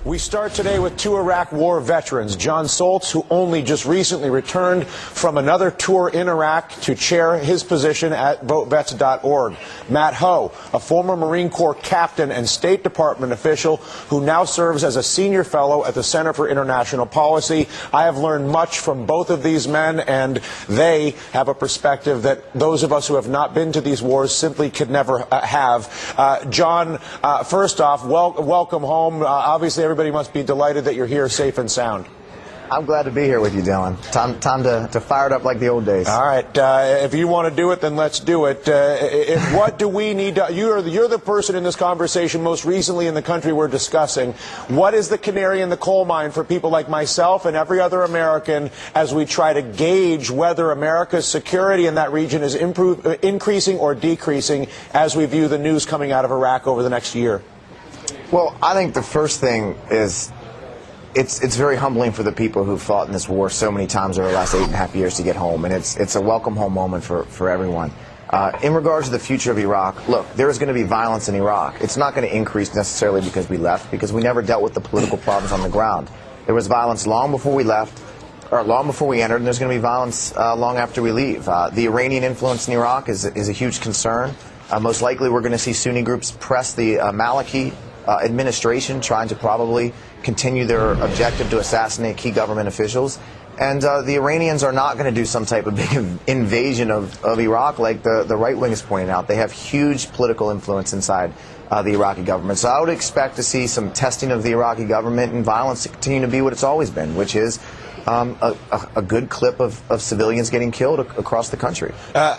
We start today with two Iraq War veterans, Jon Soltz, who only just recently returned from another tour in Iraq to chair his position at VoteVets.org. Matt Ho, a former Marine Corps captain and State Department official who now serves as a senior fellow at the Center for International Policy. I have learned much from both of these men, and they have a perspective that those of us who have not been to these wars simply could never have. Jon, first off, welcome home. Obviously, everybody must be delighted that you're here safe and sound. I'm glad to be here with you, Dylan. Time to fire it up like the old days. All right. If you want to do it, then let's do it. What do we need to... You're the person in this conversation most recently in the country we're discussing. What is the canary in the coal mine for people like myself and every other American as we try to gauge whether America's security in that region is increasing or decreasing as we view the news coming out of Iraq over the next year? Well, I think the first thing is it's very humbling for the people who fought in this war so many times over the last 8.5 years to get home, and it's a welcome home moment for everyone. In regards to the future of Iraq, look, there is going to be violence in Iraq. It's not going to increase necessarily because we left, because we never dealt with the political problems on the ground. There was violence long before we left, or long before we entered, and there's going to be violence long after we leave. The Iranian influence in Iraq is a huge concern. Most likely we're going to see Sunni groups press the Maliki administration, trying to probably continue their objective to assassinate key government officials. And the Iranians are not going to do some type of big invasion of Iraq like the right wing is pointing out. They have huge political influence inside the Iraqi government. So I would expect to see some testing of the Iraqi government and violence to continue to be what it's always been, which is a good clip of civilians getting killed across the country.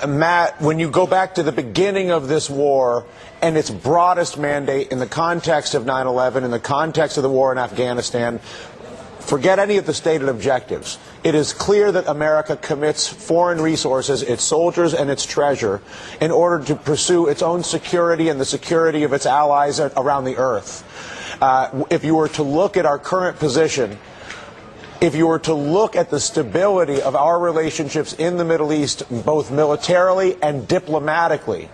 Matt, when you go back to the beginning of this war and its broadest mandate in the context of 9/11, in the context of the war in Afghanistan, forget any of the stated objectives. It is clear that America commits foreign resources, its soldiers and its treasure, in order to pursue its own security and the security of its allies around the earth. If you were to look at our current position, if you were to look at the stability of our relationships in the Middle East, both militarily and diplomatically,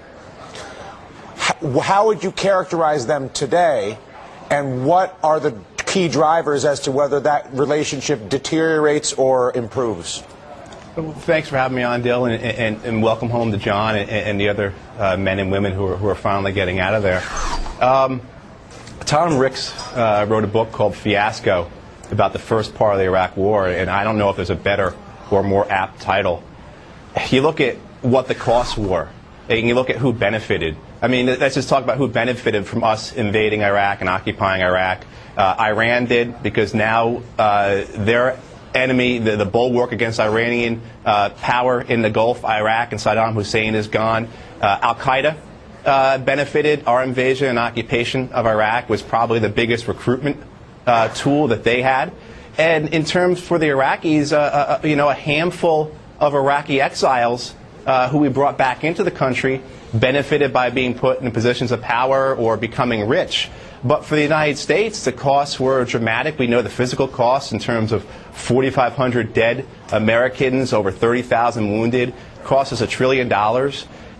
how would you characterize them today, and what are the key drivers as to whether that relationship deteriorates or improves? Well, thanks for having me on, Dylan, and welcome home to Jon and the other men and women who are finally getting out of there. Tom Ricks wrote a book called Fiasco about the first part of the Iraq War, and I don't know if there's a better or more apt title. You look at what the costs were, and you look at who benefited. I mean, let's just talk about who benefited from us invading Iraq and occupying Iraq. Iran did, because now their enemy, the bulwark against Iranian power in the Gulf, Iraq, and Saddam Hussein is gone. Al-Qaeda benefited. Our invasion and occupation of Iraq was probably the biggest recruitment tool that they had. And in terms for the Iraqis, a handful of Iraqi exiles who we brought back into the country benefited by being put in positions of power or becoming rich. But for the United States, the costs were dramatic. We know the physical costs in terms of 4,500 dead Americans, over 30,000 wounded, cost us $1 trillion.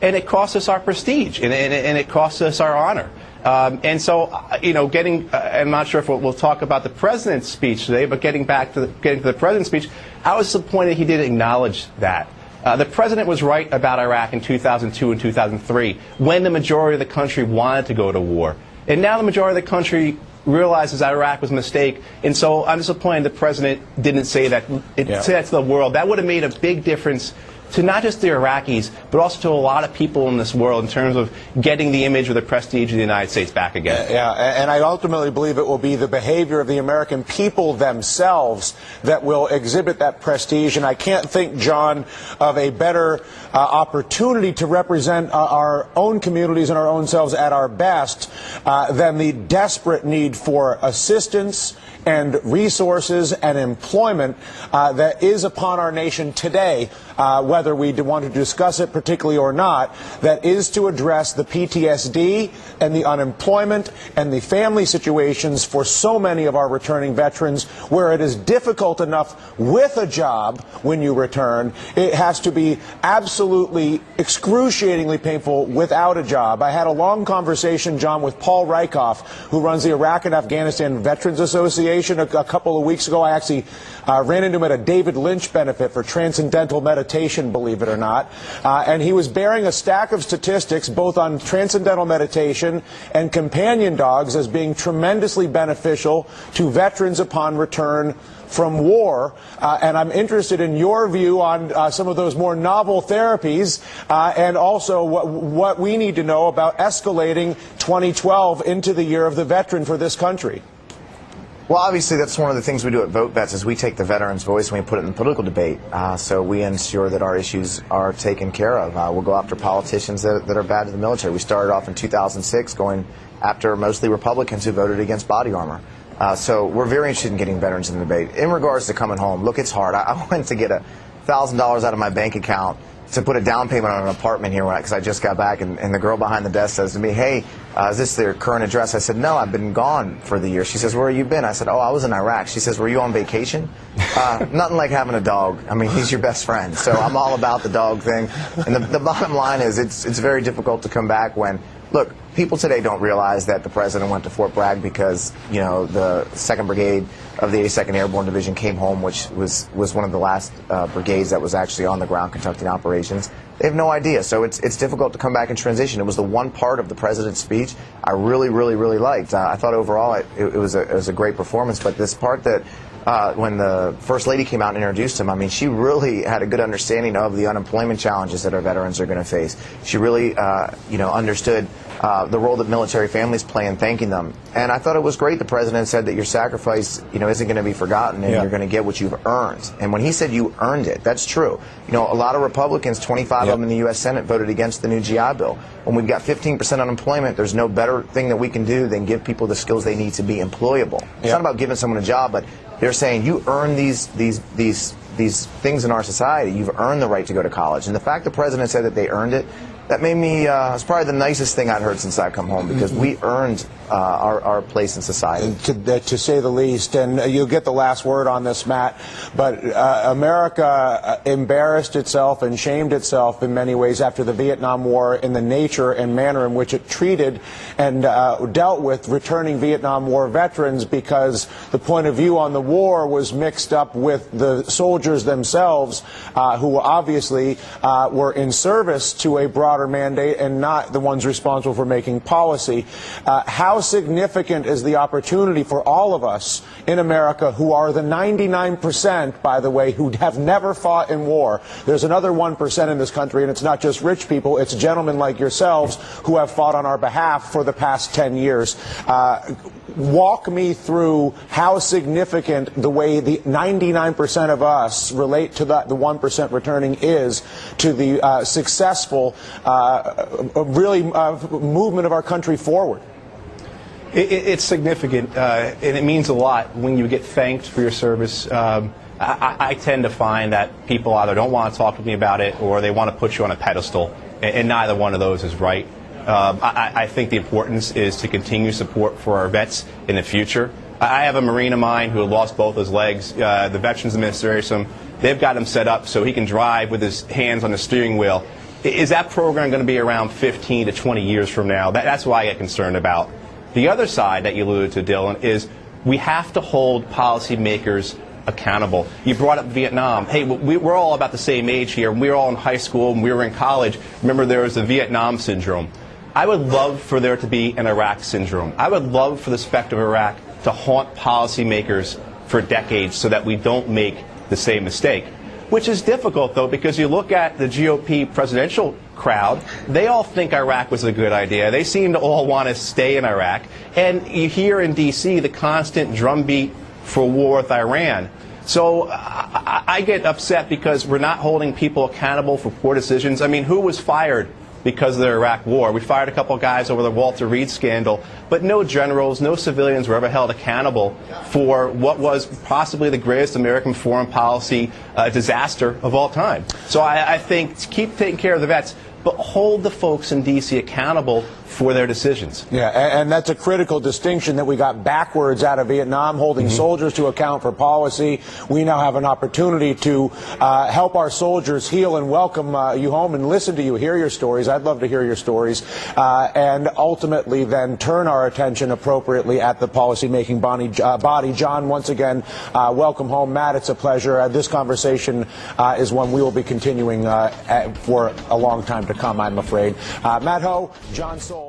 And it cost us our prestige, and it cost us our honor. And so, I'm not sure if we'll talk about the president's speech today, but getting to the president's speech, I was disappointed he didn't acknowledge that. The president was right about Iraq in 2002 and 2003, when the majority of the country wanted to go to war. And now the majority of the country realizes that Iraq was a mistake. And so I'm disappointed the president didn't say that, say that to the world. That would have made a big difference to not just the Iraqis, but also to a lot of people in this world in terms of getting the image or the prestige of the United States back again. Yeah, and I ultimately believe it will be the behavior of the American people themselves that will exhibit that prestige. And I can't think, Jon, of a better opportunity to represent our own communities and our own selves at our best than the desperate need for assistance and resources and employment that is upon our nation today, whether we want to discuss it particularly or not, that is to address the PTSD and the unemployment and the family situations for so many of our returning veterans, where it is difficult enough with a job when you return. It has to be absolutely excruciatingly painful without a job. I had a long conversation, John, with Paul Rykoff, who runs the Iraq and Afghanistan Veterans Association. A couple of weeks ago, I actually ran into him at a David Lynch benefit for transcendental meditation, believe it or not. And he was bearing a stack of statistics, both on transcendental meditation and companion dogs, as being tremendously beneficial to veterans upon return from war. And I'm interested in your view on some of those more novel therapies and also what we need to know about escalating 2012 into the year of the veteran for this country. Well, obviously, that's one of the things we do at VoteVets is we take the veterans' voice and we put it in the political debate. So we ensure that our issues are taken care of. We'll go after politicians that are bad to the military. We started off in 2006 going after mostly Republicans who voted against body armor. So we're very interested in getting veterans in the debate. In regards to coming home, look, it's hard. I went to get $1,000 out of my bank account to put a down payment on an apartment here because I just got back, and the girl behind the desk says to me, "Hey, is this their current address?" I said, "No, I've been gone for the year." She says, "Where have you been?" I said, "Oh, I was in Iraq." She says, "Were you on vacation?" Nothing like having a dog. I mean, he's your best friend. So I'm all about the dog thing. And the bottom line is it's very difficult to come back when, look, people today don't realize that the president went to Fort Bragg because, you know, the 2nd Brigade of the 82nd Airborne Division came home, which was one of the last brigades that was actually on the ground conducting operations. They have no idea. So it's difficult to come back and transition. It was the one part of the president's speech I really, really, really liked. I thought overall it was a great performance, but this part that when the First Lady came out and introduced him, I mean, she really had a good understanding of the unemployment challenges that our veterans are going to face. She really, understood the role that military families play in thanking them. And I thought it was great. The president said that your sacrifice, isn't going to be forgotten, and you're going to get what you've earned. And when he said you earned it, that's true. A lot of Republicans, 25 of them in the U.S. Senate, voted against the new GI Bill. When we've got 15% unemployment, there's no better thing that we can do than give people the skills they need to be employable. It's not about giving someone a job, but they're saying you earn these things in our society. You've earned the right to go to college. And the fact the president said that they earned it, that made me, it's probably the nicest thing I'd heard since I come home, because we earned our place in society. To say the least. And you'll get the last word on this, Matt, but America embarrassed itself and shamed itself in many ways after the Vietnam War in the nature and manner in which it treated and dealt with returning Vietnam War veterans, because the point of view on the war was mixed up with the soldiers themselves, who obviously were in service to a broader mandate and not the ones responsible for making policy. How significant is the opportunity for all of us in America, who are the 99%, by the way, who have never fought in war? There's another 1% in this country, and it's not just rich people, it's gentlemen like yourselves who have fought on our behalf for the past 10 years. Walk me through how significant the way the 99% of us relate to the 1% returning is to the successful movement of our country forward. It's significant, and it means a lot when you get thanked for your service. I tend to find that people either don't want to talk to me about it or they want to put you on a pedestal, and neither one of those is right. I think the importance is to continue support for our vets in the future. I have a Marine of mine who lost both his legs. The Veterans Administration, they've got him set up so he can drive with his hands on the steering wheel. Is that program going to be around 15 to 20 years from now? That's what I get concerned about. The other side that you alluded to, Dylan, is we have to hold policymakers accountable. You brought up Vietnam. Hey, we're all about the same age here. We were all in high school and we were in college. Remember, there was the Vietnam syndrome. I would love for there to be an Iraq syndrome. I would love for the specter of Iraq to haunt policymakers for decades so that we don't make the same mistake. Which is difficult, though, because you look at the GOP presidential crowd, they all think Iraq was a good idea. They seem to all want to stay in Iraq. And you hear in D.C. the constant drumbeat for war with Iran. So I get upset because we're not holding people accountable for poor decisions. I mean, who was fired because of the Iraq War. We fired a couple of guys over the Walter Reed scandal, but no generals, no civilians were ever held accountable for what was possibly the greatest American foreign policy disaster of all time. So I think keep taking care of the vets, but hold the folks in D.C. accountable for their decisions. Yeah, and that's a critical distinction that we got backwards out of Vietnam, holding soldiers to account for policy. We now have an opportunity to help our soldiers heal and welcome you home and listen to you, hear your stories. I'd love to hear your stories. And ultimately then turn our attention appropriately at the policymaking body. Jon, once again, welcome home. Matt, it's a pleasure. This conversation is one we will be continuing for a long time to come, I'm afraid. Matt Ho, Jon Soltz.